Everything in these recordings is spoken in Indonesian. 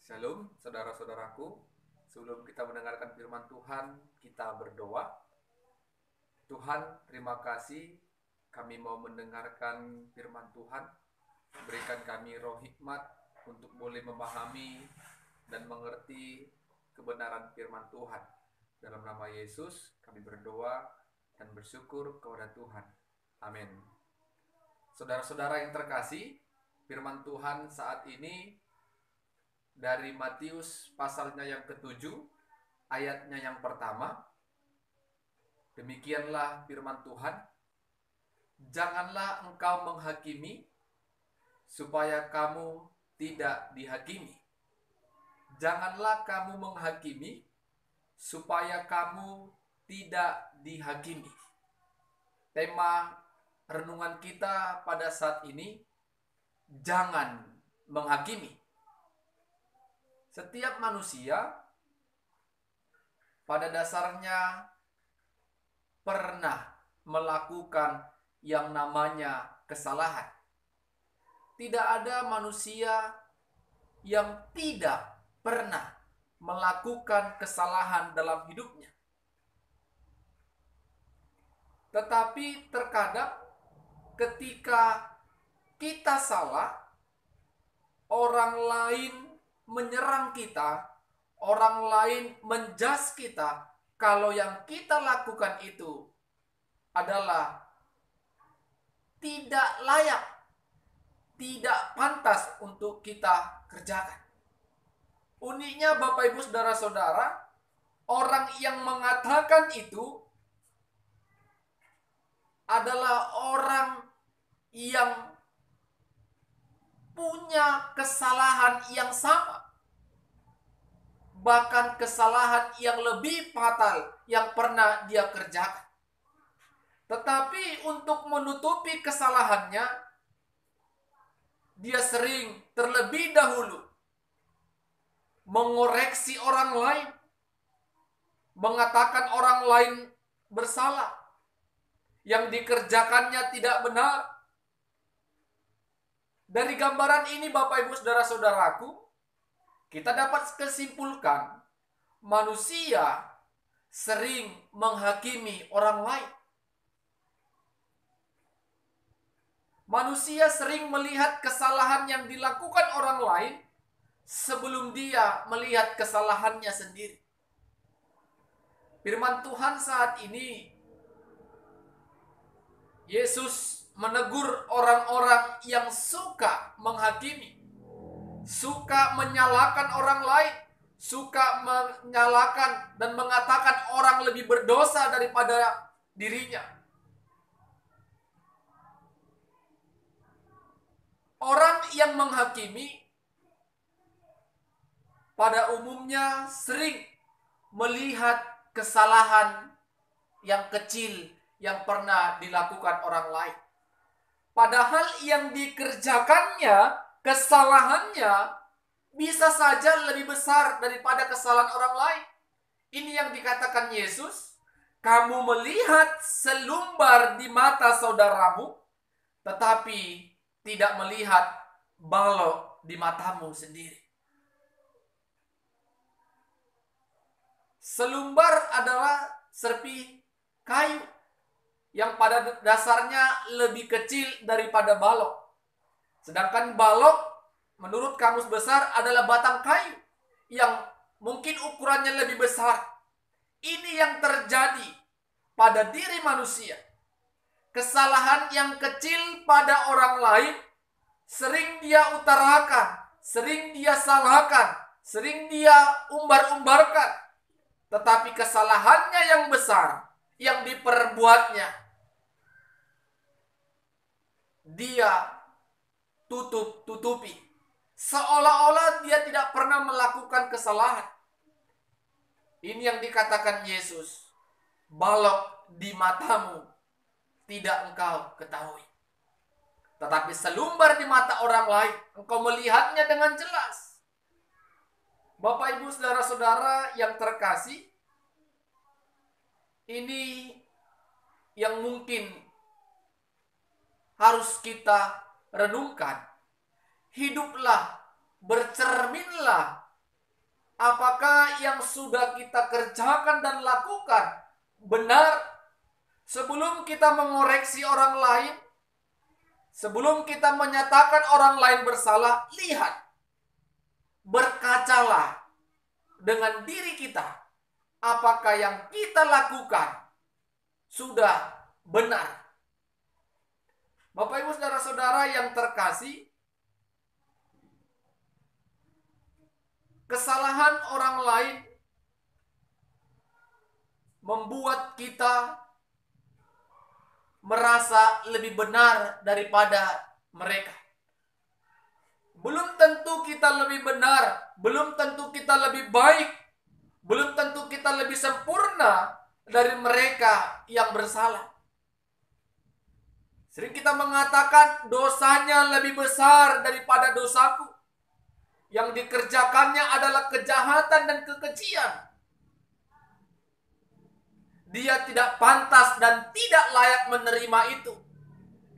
Shalom, saudara-saudaraku. Sebelum kita mendengarkan firman Tuhan, kita berdoa. Tuhan, terima kasih kami mau mendengarkan firman Tuhan. Berikan kami roh hikmat untuk boleh memahami dan mengerti kebenaran firman Tuhan. Dalam nama Yesus, kami berdoa dan bersyukur kepada Tuhan. Amin. Saudara-saudara yang terkasih, firman Tuhan saat ini dari Matius pasalnya yang ke-7, ayatnya yang pertama. Demikianlah firman Tuhan. Janganlah engkau menghakimi, supaya kamu tidak dihakimi. Janganlah kamu menghakimi, supaya kamu tidak dihakimi. Tema renungan kita pada saat ini, jangan menghakimi. Setiap manusia pada dasarnya pernah melakukan yang namanya kesalahan. Tidak ada manusia yang tidak pernah melakukan kesalahan dalam hidupnya. Tetapi terkadang ketika kita salah, orang lain menyerang kita, orang lain menjudge kita kalau yang kita lakukan itu adalah tidak layak, tidak pantas untuk kita kerjakan. Uniknya Bapak Ibu Saudara-saudara, orang yang mengatakan itu adalah orang yang punya kesalahan yang sama, bahkan kesalahan yang lebih fatal yang pernah dia kerjakan. Tetapi untuk menutupi kesalahannya, dia sering terlebih dahulu mengoreksi orang lain, mengatakan orang lain bersalah, yang dikerjakannya tidak benar. Dari gambaran ini Bapak Ibu Saudara-saudaraku, kita dapat kesimpulkan manusia sering menghakimi orang lain. Manusia sering melihat kesalahan yang dilakukan orang lain sebelum dia melihat kesalahannya sendiri. Firman Tuhan saat ini, Yesus menegur orang-orang yang suka menghakimi, suka menyalahkan orang lain, suka menyalahkan dan mengatakan orang lebih berdosa daripada dirinya. Orang yang menghakimi pada umumnya sering melihat kesalahan yang kecil yang pernah dilakukan orang lain. Padahal yang dikerjakannya, kesalahannya bisa saja lebih besar daripada kesalahan orang lain. Ini yang dikatakan Yesus, kamu melihat selumbar di mata saudaramu, tetapi tidak melihat balok di matamu sendiri. Selumbar adalah serpi kayu yang pada dasarnya lebih kecil daripada balok. Sedangkan balok menurut kamus besar adalah batang kayu yang mungkin ukurannya lebih besar. Ini yang terjadi pada diri manusia. Kesalahan yang kecil pada orang lain sering dia utarakan, sering dia salahkan, sering dia umbar-umbarkan. Tetapi kesalahannya yang besar yang diperbuatnya, dia tutup-tutupi. Seolah-olah dia tidak pernah melakukan kesalahan. Ini yang dikatakan Yesus, balok di matamu tidak engkau ketahui. Tetapi selumbar di mata orang lain, engkau melihatnya dengan jelas. Bapak Ibu Saudara-saudara yang terkasih, ini yang mungkin harus kita renungkan. Hiduplah, bercerminlah Apakah yang sudah kita kerjakan dan lakukan benar? Sebelum kita mengoreksi orang lain, sebelum kita menyatakan orang lain bersalah, lihat, berkacalah dengan diri kita. Apakah yang kita lakukan sudah benar? Bapak Ibu saudara-saudara yang terkasih, kesalahan orang lain membuat kita merasa lebih benar daripada mereka. Belum tentu kita lebih benar, belum tentu kita lebih baik, belum tentu kita lebih sempurna dari mereka yang bersalah. Sering kita mengatakan dosanya lebih besar daripada dosaku. Yang dikerjakannya adalah kejahatan dan kekejian. Dia tidak pantas dan tidak layak menerima itu.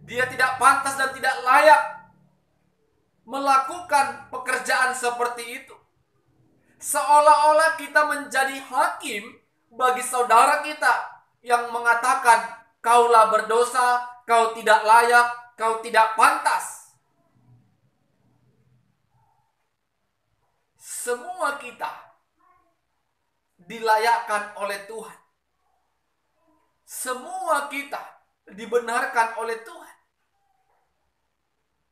Dia tidak pantas dan tidak layak melakukan pekerjaan seperti itu. Seolah-olah kita menjadi hakim bagi saudara kita yang mengatakan, kaulah berdosa, kau tidak layak, kau tidak pantas. Semua kita dilayakkan oleh Tuhan. Semua kita dibenarkan oleh Tuhan.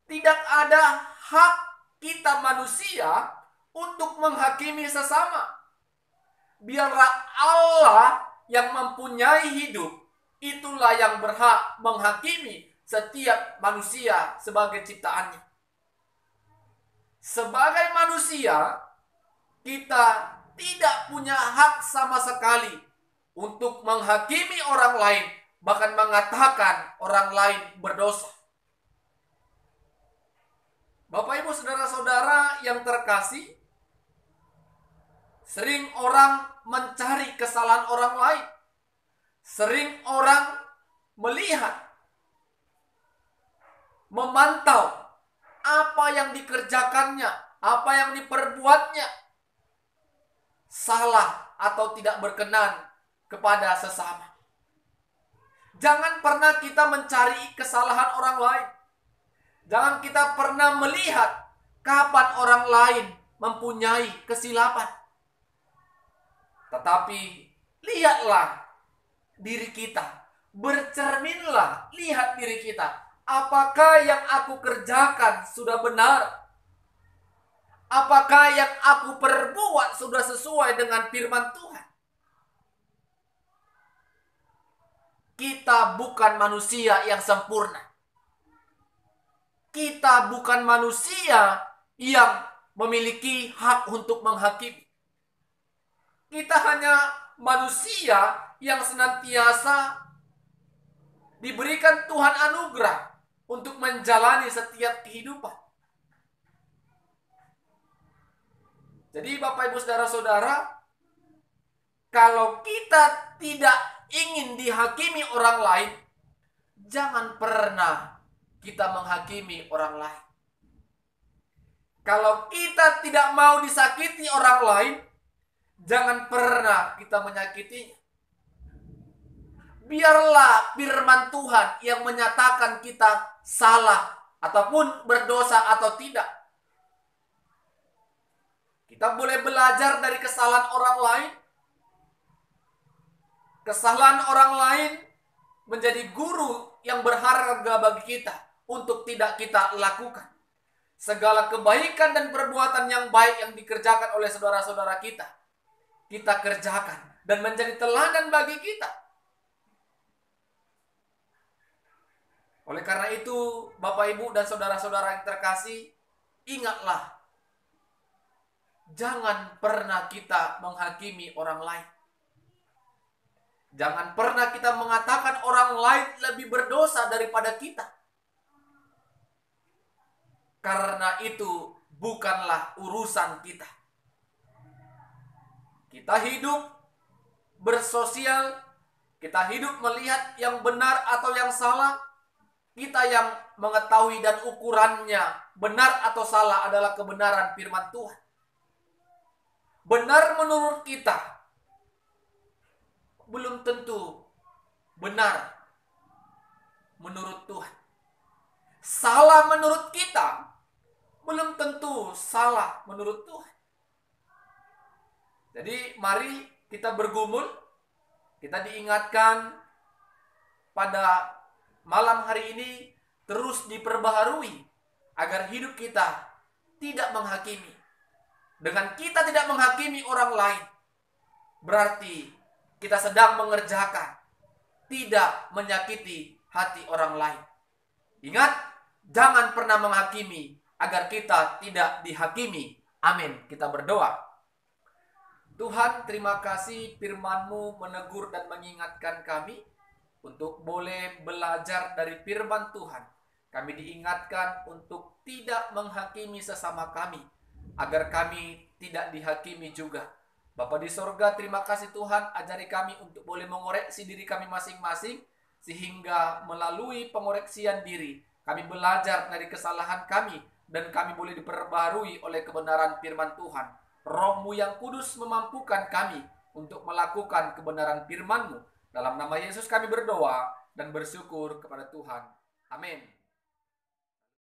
Tidak ada hak kita manusia untuk menghakimi sesama. Biarlah Allah yang mempunyai hidup, itulah yang berhak menghakimi setiap manusia sebagai ciptaannya. Sebagai manusia, kita tidak punya hak sama sekali untuk menghakimi orang lain, bahkan mengatakan orang lain berdosa. Bapak Ibu saudara-saudara yang terkasih, sering orang mencari kesalahan orang lain. Sering orang melihat, memantau apa yang dikerjakannya, apa yang diperbuatnya salah atau tidak berkenan kepada sesama. Jangan pernah kita mencari kesalahan orang lain. Jangan kita pernah melihat kapan orang lain mempunyai kesilapan. Tetapi lihatlah diri kita. Bercerminlah, lihat diri kita. Apakah yang aku kerjakan sudah benar? Apakah yang aku perbuat sudah sesuai dengan firman Tuhan? Kita bukan manusia yang sempurna. Kita bukan manusia yang memiliki hak untuk menghakimi. Kita hanya manusia yang senantiasa diberikan Tuhan anugerah untuk menjalani setiap kehidupan. Jadi Bapak Ibu saudara-saudara, kalau kita tidak ingin dihakimi orang lain, jangan pernah kita menghakimi orang lain. Kalau kita tidak mau disakiti orang lain, jangan pernah kita menyakitinya. Biarlah firman Tuhan yang menyatakan kita salah ataupun berdosa atau tidak. Kita boleh belajar dari kesalahan orang lain. Kesalahan orang lain menjadi guru yang berharga bagi kita untuk tidak kita lakukan. Segala kebaikan dan perbuatan yang baik yang dikerjakan oleh saudara-saudara kita, kita kerjakan dan menjadi teladan bagi kita. Oleh karena itu, Bapak Ibu dan saudara-saudara yang terkasih, ingatlah, jangan pernah kita menghakimi orang lain. Jangan pernah kita mengatakan orang lain lebih berdosa daripada kita. Karena itu bukanlah urusan kita. Kita hidup bersosial, kita hidup melihat yang benar atau yang salah. Kita yang mengetahui dan ukurannya benar atau salah adalah kebenaran firman Tuhan. benar menurut kita belum tentu benar menurut Tuhan. Salah menurut kita belum tentu salah menurut Tuhan. Jadi mari kita bergumul, kita diingatkan pada malam hari ini terus diperbaharui agar hidup kita tidak menghakimi. Dengan kita tidak menghakimi orang lain, berarti kita sedang mengerjakan tidak menyakiti hati orang lain. Ingat, jangan pernah menghakimi agar kita tidak dihakimi. Amin. Kita berdoa. Tuhan, terima kasih firman-Mu menegur dan mengingatkan kami untuk boleh belajar dari firman Tuhan. Kami diingatkan untuk tidak menghakimi sesama kami, agar kami tidak dihakimi juga. Bapa di sorga, terima kasih Tuhan, ajari kami untuk boleh mengoreksi diri kami masing-masing, sehingga melalui pengoreksian diri, kami belajar dari kesalahan kami, dan kami boleh diperbarui oleh kebenaran firman Tuhan. Roh-Mu yang kudus memampukan kami untuk melakukan kebenaran firman-Mu. Dalam nama Yesus kami berdoa dan bersyukur kepada Tuhan. Amin.